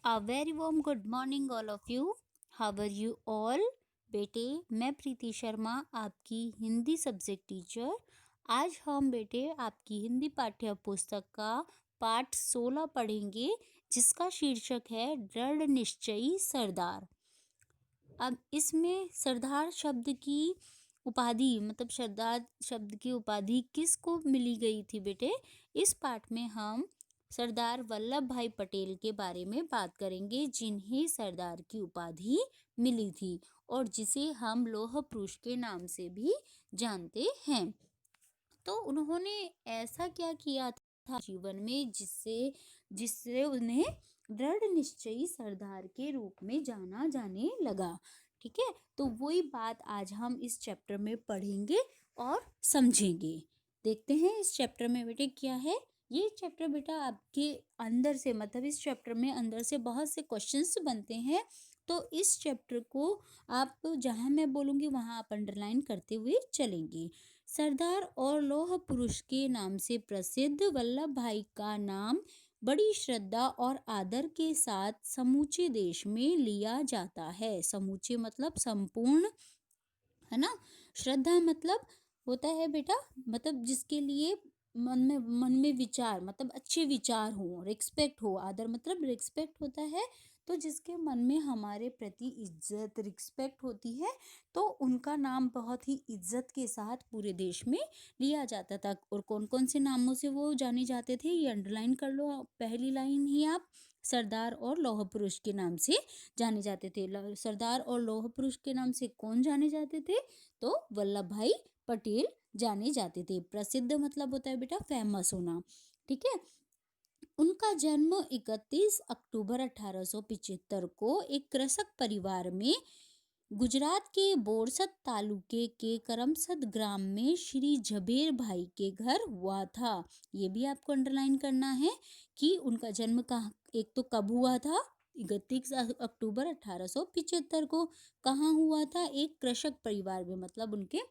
A very warm good morning all of you. How are you all? बेटे, मैं प्रीति शर्मा आपकी Hindi subject teacher. आज हम बेटे आपकी हिंदी पाठ्य पुस्तक का पाठ 16 पढ़ेंगे, जिसका शीर्षक है दृढ़ निश्चयी सरदार। अब इसमें सरदार शब्द की उपाधि मतलब सरदार शब्द की उपाधि किसको मिली गई थी बेटे? इस पाठ में हम सरदार वल्लभ भाई पटेल के बारे में बात करेंगे, जिन्हें सरदार की उपाधि मिली थी और जिसे हम लौह पुरुष के नाम से भी जानते हैं। तो उन्होंने ऐसा क्या किया था जीवन में जिससे जिससे उन्हें दृढ़ निश्चयी सरदार के रूप में जाना जाने लगा। ठीक है, तो वही बात आज हम इस चैप्टर में पढ़ेंगे और समझेंगे। देखते हैं इस चैप्टर में बेटे क्या है। ये चैप्टर बेटा आपके अंदर से मतलब इस चैप्टर में अंदर से बहुत से क्वेश्चंस बनते हैं। तो इस चैप्टर को आप जहाँ मैं बोलूँगी वहाँ आप अंडरलाइन करते हुए चलेंगे। सरदार और लौह पुरुष के नाम से प्रसिद्ध वल्लभ भाई का नाम बड़ी श्रद्धा और आदर के साथ समूचे देश में लिया जाता है। समूचे मतलब संपूर्ण, है ना। श्रद्धा मतलब होता है बेटा मतलब जिसके लिए मन में विचार मतलब अच्छे विचार हो, रिस्पेक्ट हो। आदर मतलब रिस्पेक्ट होता है, तो जिसके मन में हमारे प्रति इज्जत रिस्पेक्ट होती है, तो उनका नाम बहुत ही इज्जत के साथ पूरे देश में लिया जाता था। और कौन कौन से नामों से वो जाने जाते थे, ये अंडरलाइन कर लो। पहली लाइन ही आप सरदार और लौह पुरुष के नाम से जाने जाते थे। सरदार और लौह पुरुष के नाम से कौन जाने जाते थे? तो वल्लभ भाई पटेल जाने जाते थे। प्रसिद्ध मतलब होता है बेटा फेमस होना। ठीक है, उनका जन्म 31 अक्टूबर 1875 को एक कृषक परिवार में गुजरात के बोरसद तालुके के करमसद ग्राम में श्री झबेर भाई के घर हुआ था। ये भी आपको अंडरलाइन करना है कि उनका जन्म कहाँ, एक तो कब हुआ था, 31 अक्टूबर 1875 को। कहाँ हुआ था? एक कृषक परिवार में, मतलब उनके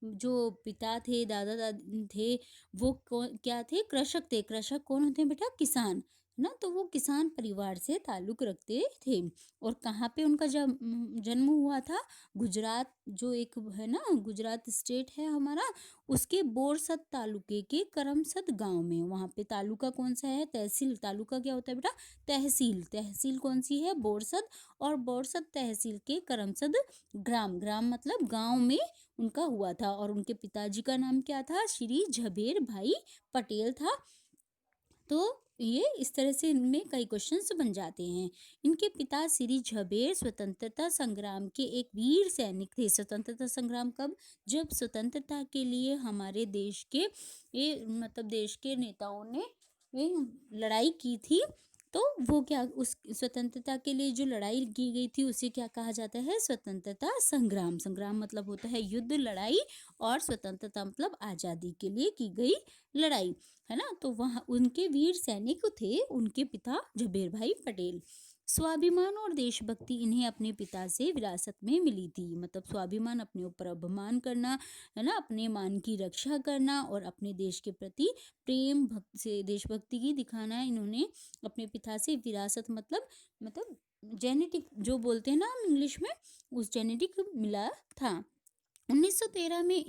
जो पिता थे, दादा दादी थे, वो क्या थे? कृषक थे। कृषक कौन होते हैं बेटा? किसान, है ना। तो वो किसान परिवार से ताल्लुक रखते थे। और कहाँ पे उनका जन्म हुआ था? गुजरात, जो एक है ना, गुजरात स्टेट है हमारा, उसके बोरसद तालुके के करमसद गांव में। वहाँ पे तालुका कौन सा है? तहसील। तालुका क्या होता है बेटा? तहसील। तहसील कौन सी है? बोरसद। और बोरसद तहसील के करमसद ग्राम, ग्राम मतलब गांव में उनका हुआ था। और उनके पिताजी का नाम क्या था? श्री झबेर भाई पटेल था। तो ये इस तरह से इनमें कई क्वेश्चंस बन जाते हैं। इनके पिता श्री झबेर स्वतंत्रता संग्राम के एक वीर सैनिक थे। स्वतंत्रता संग्राम कब? जब स्वतंत्रता के लिए हमारे देश के मतलब देश के नेताओं ने ये लड़ाई की थी। तो वो क्या, उस स्वतंत्रता के लिए जो लड़ाई की गई थी उसे क्या कहा जाता है? स्वतंत्रता संग्राम। संग्राम मतलब होता है युद्ध, लड़ाई, और स्वतंत्रता मतलब आज़ादी के लिए की गई लड़ाई, है ना। तो वहाँ उनके वीर सैनिक थे उनके पिता झबेर भाई पटेल। स्वाभिमान और देशभक्ति इन्हें अपने पिता से विरासत में मिली थी। मतलब स्वाभिमान, अपने ऊपर अभिमान करना, है ना, अपने मान की रक्षा करना और अपने देश के प्रति प्रेम भक्ति से देशभक्ति की दिखाना इन्होंने अपने पिता से विरासत मतलब जेनेटिक जो बोलते हैं ना हम इंग्लिश में, उस जेनेटिक मिला था। 1913 में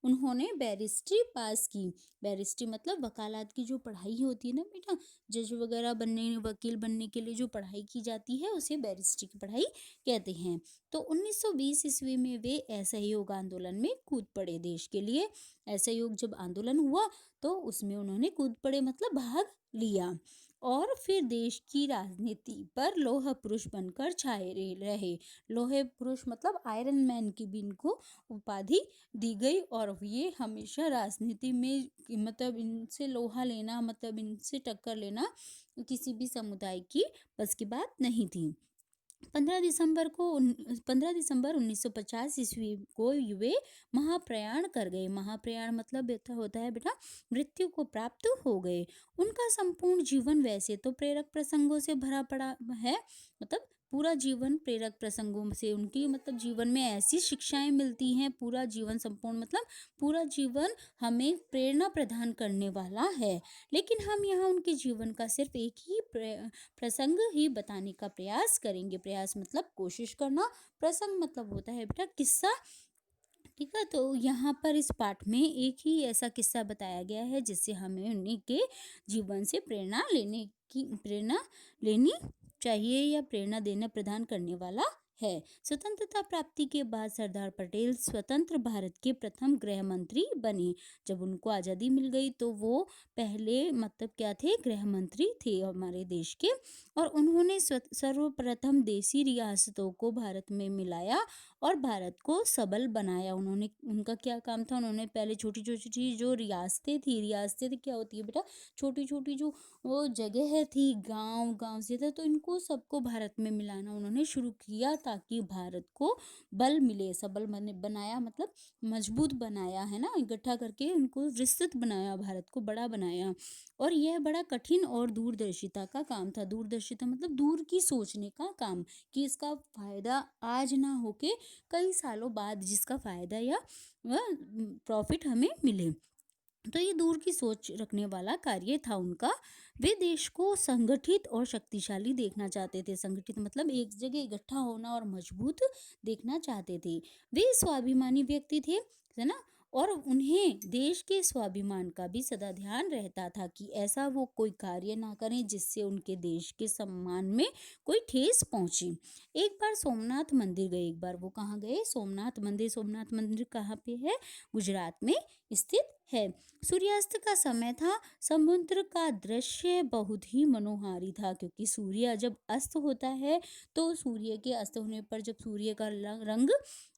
उन्होंने बैरिस्ट्री पास की। बैरिस्ट्री मतलब वकालत की जो पढ़ाई होती है ना बेटा, जज वगैरह बनने, वकील बनने के लिए जो पढ़ाई की जाती है उसे बैरिस्ट्री की पढ़ाई कहते हैं। तो 1920 ईस्वी में वे असहयोग आंदोलन में कूद पड़े। देश के लिए असहयोग जब आंदोलन हुआ तो उसमें उन्होंने कूद पड़े मतलब भाग लिया। और फिर देश की राजनीति पर लौह पुरुष बनकर छाए रहे। लोहे पुरुष मतलब आयरन मैन की भी इनको उपाधि दी गई। और ये हमेशा राजनीति में मतलब इनसे लोहा लेना मतलब इनसे टक्कर लेना किसी भी समुदाय की बस की बात नहीं थी। 15 दिसंबर 1950 ईस्वी को वे महाप्रयाण कर गए। महाप्रयाण मतलब होता है बेटा मृत्यु को प्राप्त हो गए। उनका संपूर्ण जीवन वैसे तो प्रेरक प्रसंगों से भरा पड़ा है, मतलब पूरा जीवन प्रेरक प्रसंगों से उनकी मतलब जीवन में ऐसी शिक्षाएं मिलती हैं, पूरा जीवन संपूर्ण मतलब पूरा जीवन हमें प्रेरणा प्रदान करने वाला है। लेकिन हम यहाँ उनके जीवन का सिर्फ एक ही प्रसंग ही बताने का प्रयास करेंगे। प्रयास मतलब कोशिश करना, प्रसंग मतलब होता है बेटा किस्सा। ठीक है, तो यहाँ पर इस पाठ में एक ही ऐसा किस्सा बताया गया है जिससे हमें उन्हीं के जीवन से प्रेरणा लेनी चाहिए या प्रेरणा देना प्रदान करने वाला है। स्वतंत्रता प्राप्ति के बाद सरदार पटेल स्वतंत्र भारत के प्रथम गृह मंत्री बने। जब उनको आज़ादी मिल गई तो वो पहले मतलब क्या थे, गृह मंत्री थे हमारे देश के। और उन्होंने सर्वप्रथम देसी रियासतों को भारत में मिलाया और भारत को सबल बनाया। उन्होंने, उनका क्या काम था, उन्होंने पहले छोटी छोटी जो रियासतें क्या होती है बेटा, छोटी छोटी जो वो जगह थी, गांव से था, तो इनको सबको भारत में मिलाना उन्होंने शुरू किया ताकि भारत को बल मिले। सबल बनाया मतलब मजबूत बनाया है ना, इकट्ठा करके उनको विस्तृत बनाया, भारत को बड़ा बनाया। और यह बड़ा कठिन और दूरदर्शिता का काम था। दूरदर्शिता मतलब दूर की सोचने का काम, कि इसका फायदा आज ना होके कई सालों बाद जिसका फायदा या प्रॉफिट हमें मिले। तो ये दूर की सोच रखने वाला कार्य था उनका। वे देश को संगठित और शक्तिशाली देखना चाहते थे। संगठित मतलब एक जगह इकट्ठा होना और मजबूत देखना चाहते थे। वे स्वाभिमानी व्यक्ति थे, है ना, और उन्हें देश के स्वाभिमान का भी सदा ध्यान रहता था कि ऐसा वो कोई कार्य ना करें जिससे उनके देश के सम्मान में कोई ठेस पहुंचे। एक बार सोमनाथ मंदिर गए। एक बार वो कहाँ गए, सोमनाथ मंदिर। सोमनाथ मंदिर कहाँ पे है, गुजरात में स्थित है। सूर्यास्त का समय था। समुद्र का दृश्य बहुत ही मनोहारी था, क्योंकि सूर्य जब अस्त होता है तो सूर्य के अस्त होने पर जब सूर्य का रंग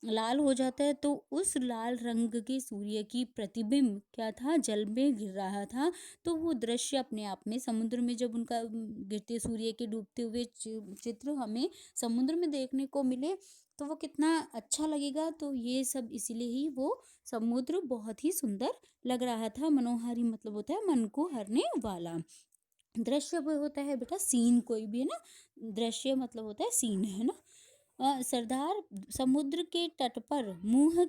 लाल हो जाता है तो उस लाल रंग के सूर्य की प्रतिबिंब क्या था, जल में गिर रहा था। तो वो दृश्य अपने आप में समुद्र में जब उनका गिरते सूर्य के डूबते हुए चित्र हमें समुद्र में देखने को मिले तो वो कितना अच्छा लगेगा। तो ये सब इसीलिए ही वो समुद्र बहुत ही सुंदर लग रहा था। मनोहारी मतलब होता है मन को हरने वाला। दृश्य वो होता है बेटा सीन, कोई भी है ना, दृश्य मतलब होता है सीन, है ना। सरदार समुद्र के तट पर मुंह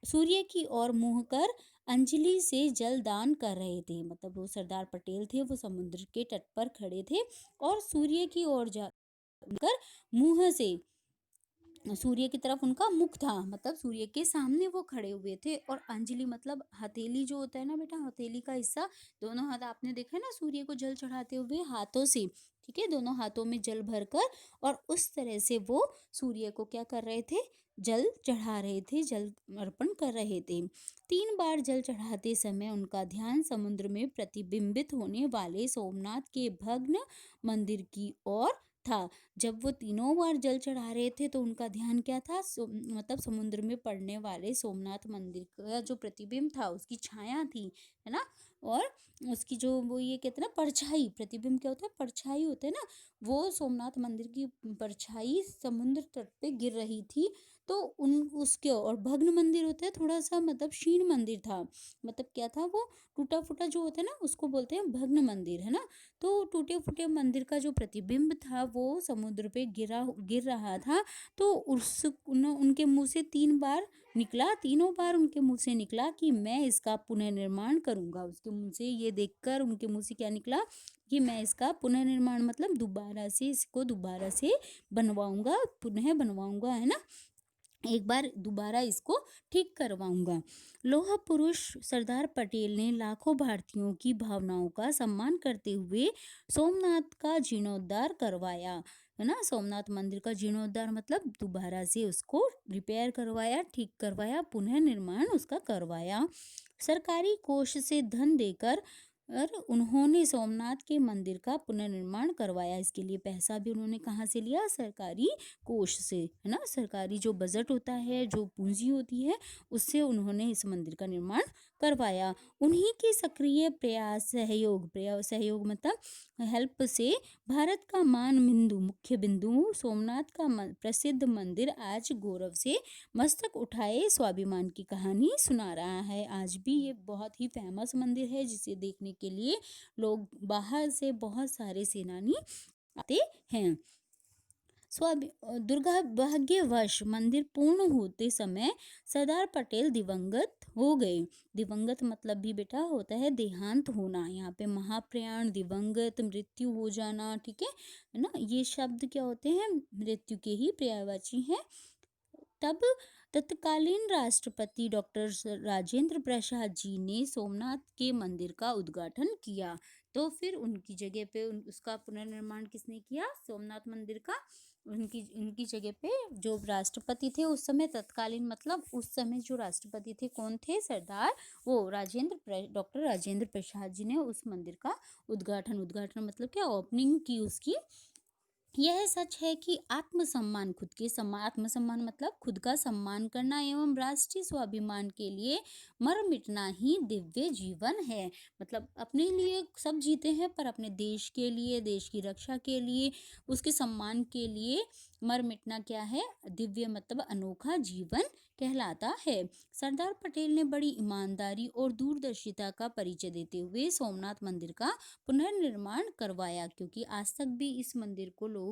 सूर्य की ओर मुंह कर अंजलि से जल दान कर रहे थे। मतलब वो सरदार पटेल थे, वो समुद्र के तट पर खड़े थे और सूर्य की ओर जाकर मुंह से, सूर्य की तरफ उनका मुख था, मतलब सूर्य के सामने वो खड़े हुए थे। और अंजलि मतलब हथेली जो होता है ना बेटा, हथेली का हिस्सा, दोनों हाथ आपने देखा है ना सूर्य को जल चढ़ाते हुए हाथों से, ठीक है, दोनों हाथों में जल भरकर और उस तरह से वो सूर्य को क्या कर रहे थे, जल चढ़ा रहे थे, जल अर्पण कर रहे थे। 3 बार जल चढ़ाते समय उनका ध्यान समुद्र में प्रतिबिंबित होने वाले सोमनाथ के भग्न मंदिर की ओर था। जब वो 3 बार जल चढ़ा रहे थे तो उनका ध्यान क्या था, मतलब समुद्र में पड़ने वाले सोमनाथ मंदिर का जो प्रतिबिंब था, उसकी छाया थी, है ना, और उसकी जो वो ये कहते हैं ना परछाई, प्रतिबिंब क्या होता है, परछाई होते हैं ना, वो सोमनाथ मंदिर की परछाई समुद्र तट पे गिर रही थी। तो उन उसके और भग्न मंदिर होता है थोड़ा सा मतलब क्षीण मंदिर था, मतलब क्या था वो टूटा फूटा जो होता है ना उसको बोलते हैं भग्न मंदिर, है ना। तो टूटे फूटे मंदिर का जो प्रतिबिंब था वो समुद्र पे गिर रहा था। तो उनके मुंह से 3 बार निकला, 3 बार उनके मुंह से निकला कि मैं इसका पुनर्निर्माण करूंगा। उसके मुंह से ये देखकर उनके मुंह से क्या निकला कि मैं इसका पुनर्निर्माण मतलब दोबारा से बनवाऊंगा, पुनः बनवाऊंगा, है ना, एक बार दोबारा इसको ठीक करवाऊंगा। लोह पुरुष सरदार पटेल ने लाखों भारतीयों की भावनाओं का सम्मान करते हुए सोमनाथ का जीर्णोद्धार करवाया, है ना। सोमनाथ मंदिर का जीर्णोद्धार मतलब दोबारा से उसको रिपेयर करवाया, ठीक करवाया, पुनः निर्माण उसका करवाया। सरकारी कोष से धन देकर और उन्होंने सोमनाथ के मंदिर का पुनर्निर्माण करवाया। इसके लिए पैसा भी उन्होंने कहाँ से लिया, सरकारी कोष से, है ना। सरकारी जो बजट होता है, जो पूंजी होती है, उससे उन्होंने इस मंदिर का निर्माण करवाया। उन्हीं के सक्रिय प्रयास सहयोग मतलब हेल्प से भारत का मुख्य बिंदु सोमनाथ का प्रसिद्ध मंदिर आज गौरव से मस्तक उठाए स्वाभिमान की कहानी सुना रहा है। आज भी ये बहुत ही फेमस मंदिर है जिसे देखने के लिए लोग बाहर से बहुत सारे सेनानी आते हैं। दुर्भाग्यवश मंदिर पूर्ण होते समय सरदार पटेल दिवंगत हो गए। दिवंगत मतलब भी बेटा होता है देहांत होना, यहाँ पे महाप्रयाण, दिवंगत, मृत्यु हो जाना, ठीक है ना, ये शब्द क्या होते हैं, मृत्यु के ही पर्यायवाची हैं। तब तत्कालीन राष्ट्रपति डॉक्टर राजेंद्र प्रसाद जी ने सोमनाथ के मंदिर का उद्घाटन किया। तो फिर उनकी जगह पे उसका पुनर्निर्माण किसने किया, सोमनाथ मंदिर का। उनकी उनकी जगह पे जो राष्ट्रपति थे उस समय, तत्कालीन मतलब उस समय जो राष्ट्रपति थे कौन थे, सरदार वो डॉक्टर राजेंद्र प्रसाद जी ने उस मंदिर का उद्घाटन मतलब क्या, ओपनिंग की उसकी। यह सच है कि आत्मसम्मान, खुद के सम्मान, आत्मसम्मान मतलब खुद का सम्मान करना एवं राष्ट्रीय स्वाभिमान के लिए मर मिटना ही दिव्य जीवन है। मतलब अपने लिए सब जीते हैं, पर अपने देश के लिए, देश की रक्षा के लिए, उसके सम्मान के लिए मर मिटना क्या है, दिव्य मतलब अनोखा जीवन कहलाता है। सरदार पटेल ने बड़ी ईमानदारी और दूरदर्शिता का परिचय देते हुए सोमनाथ मंदिर का पुनर्निर्माण करवाया, क्योंकि आज तक भी इस मंदिर को लोग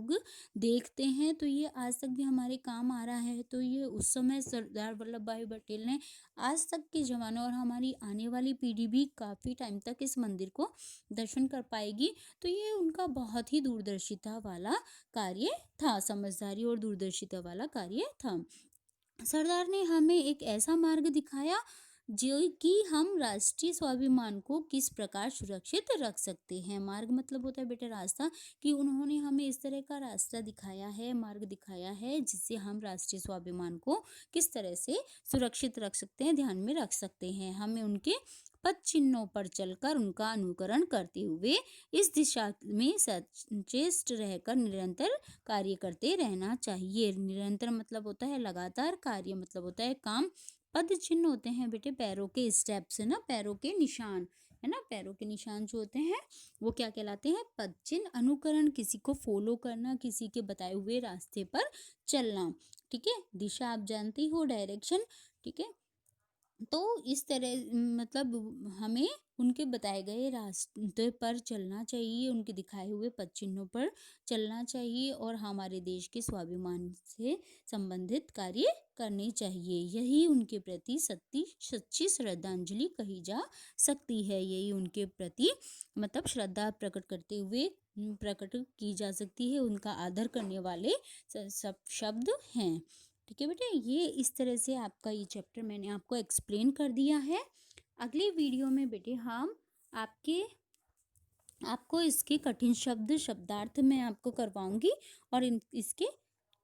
देखते हैं, तो ये आज तक भी हमारे काम आ रहा है। तो ये उस समय सरदार वल्लभ भाई पटेल ने आज तक के ज़माने और हमारी आने वाली पीढ़ी भी काफ़ी टाइम तक इस मंदिर को दर्शन कर पाएगी। तो ये उनका बहुत ही दूरदर्शिता वाला कार्य था, समझदारी और दूरदर्शिता वाला कार्य था। सरदार ने हमें एक ऐसा मार्ग दिखाया जो कि हम राष्ट्रीय स्वाभिमान को किस प्रकार सुरक्षित रख सकते हैं। मार्ग मतलब होता है बेटा रास्ता, कि उन्होंने हमें इस तरह का रास्ता दिखाया है, मार्ग दिखाया है, जिससे हम राष्ट्रीय स्वाभिमान को किस तरह से सुरक्षित रख सकते हैं, ध्यान में रख सकते हैं। हमें उनके पद चिन्हों पर चलकर उनका अनुकरण करते हुए इस दिशा में सचेष्ट रहकर निरंतर कार्य करते रहना चाहिए। निरंतर मतलब होता है लगातार, कार्य मतलब होता है काम। पद चिन्ह होते हैं बेटे पैरों के स्टेप्स, है ना, पैरों के निशान, है ना, पैरों के निशान जो होते हैं वो क्या कहलाते हैं, पद चिन्ह। अनुकरण किसी को फॉलो करना, किसी के बताए हुए रास्ते पर चलना, ठीक है। दिशा आप जानते ही हो, डायरेक्शन, ठीक है। तो इस तरह मतलब हमें उनके बताए गए रास्ते पर चलना चाहिए, उनके दिखाए हुए पद चिन्हों पर चलना चाहिए और हमारे देश के स्वाभिमान से संबंधित कार्य करने चाहिए। यही उनके प्रति सच्ची श्रद्धांजलि कही जा सकती है। यही उनके प्रति मतलब श्रद्धा प्रकट करते हुए प्रकट की जा सकती है, उनका आदर करने वाले सब शब्द हैं। ठीक है बेटे, ये इस तरह से आपका ये चैप्टर मैंने आपको एक्सप्लेन कर दिया है। अगले वीडियो में बेटे हम आपको इसके कठिन शब्दार्थ मैं आपको करवाऊंगी और इसके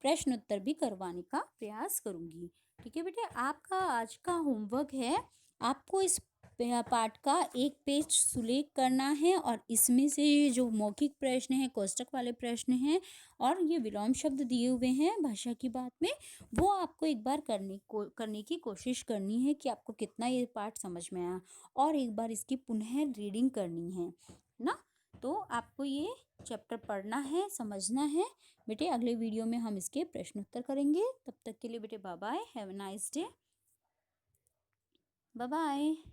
प्रश्न उत्तर भी करवाने का प्रयास करूंगी। ठीक है बेटे, आपका आज का होमवर्क है, आपको इस पाठ का एक पेज सुलेख करना है और इसमें से जो मौखिक प्रश्न है, कोष्टक वाले प्रश्न हैं और ये विलोम शब्द दिए हुए हैं भाषा की बात में, वो आपको एक बार करने की कोशिश करनी है कि आपको कितना ये पाठ समझ में आया, और एक बार इसकी पुनः रीडिंग करनी है ना। तो आपको ये चैप्टर पढ़ना है, समझना है बेटे। अगले वीडियो में हम इसके प्रश्न उत्तर करेंगे। तब तक के लिए बेटे bye bye, have a nice day, bye bye.